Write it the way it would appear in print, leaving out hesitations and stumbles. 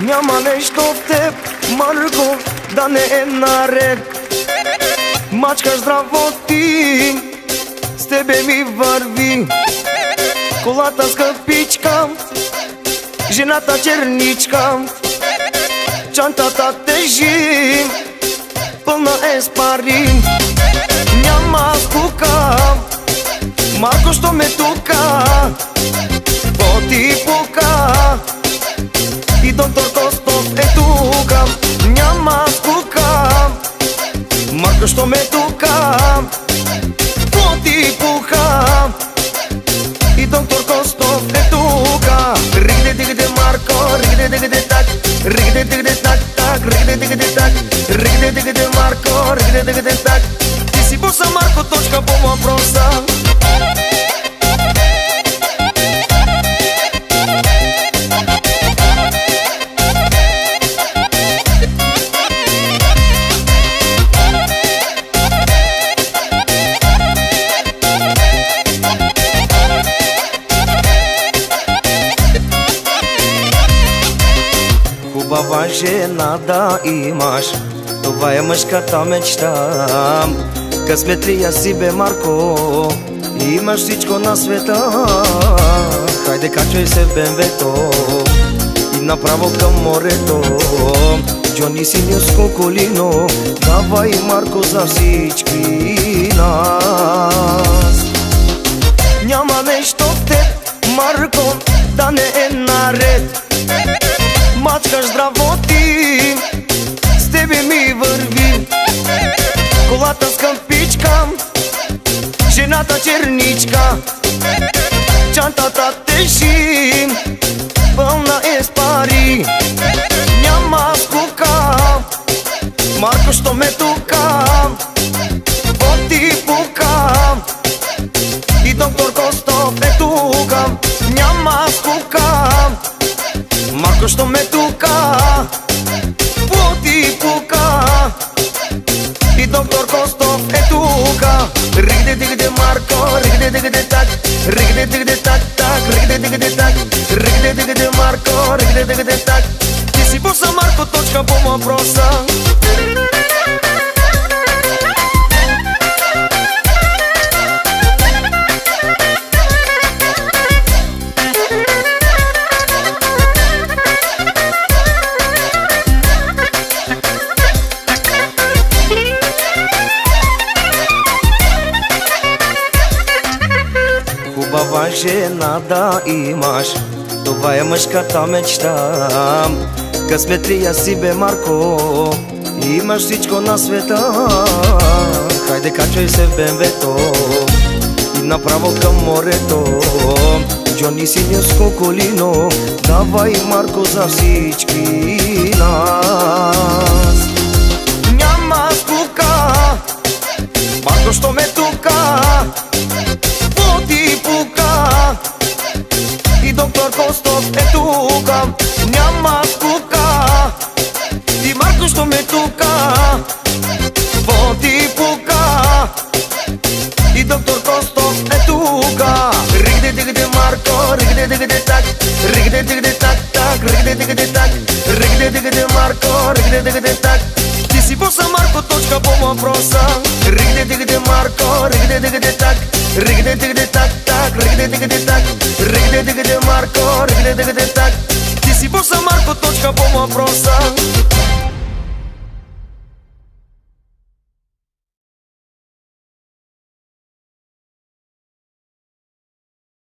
Няма нещо в теб, Марко, да не е наред. Мачкаш здраво ти, с тебе ми върви. Колата скъпичка, жената черничка, чантата тежи, пълна е с пари. Няма скука, Марко, що ме тука, по ти пука, и доктор Костов е тука. Няма скука, Марко, що ме тука, по ти пука, и доктор Костов е тука. Ригде дигде Марко, ригде дигде так, ригде дигде так так, ригде дигде так, ригде дигде Марко, ригде дигде так. Ти си боса, Марко, точка по въпроса. Хубава жена да имаш, това е мъжката мечта. Късметлия си бе, Марко, имаш всичко на света. Хайде, качвай се в БМВ-то и направо към морето. Джони Синьоско колино, давай, Марко, за всички нас. Няма нещо в теб, Марко, да не е наред. Мачкаш здраво ти, с тебе ми върви. Колата скъпичка, жената черничка, чантата тежи, пълна е с пари. Няма скука, Марко, що ме тука, по ти пука, и доктор Костов е тука. Няма скука, Марко, що ме тука, по ти пука, и доктор Костов е тука. Ригде дигде Марко, ригде дигде так, ригде дигде так так, ригде дигде так, ригде дигде Марко, ригде дигде так. Ти си боса, Марко, точка по въпроса. Хубава жена да имаш, това е мъжката мечта. Късметлия си бе, Марко, имаш всичко на света. Хайде, качвай се в БМВ-то и направо към морето. Джони Синьоско колино, давай, Марко, за всички нас. Няма скука, Марко, що ме тука, по ти пука, и доктор Костов е тука. Няма скука, и Марко, що ме тука, по ти пука, и доктор Костов е тука. Ригде дигде Марко, ригде дигде так, ригде дигде так так, ригде дигде так, ригде дигде Марко, ригде дигде так. Ти си боса, Марко, точка по въпроса. Ригде дигде Марко, ригде дигде так, ригде дигде так так, ригде дигде так, ригде дигде Марко, ригде дигде так. Ти си боса, Марко, точка по въпроса.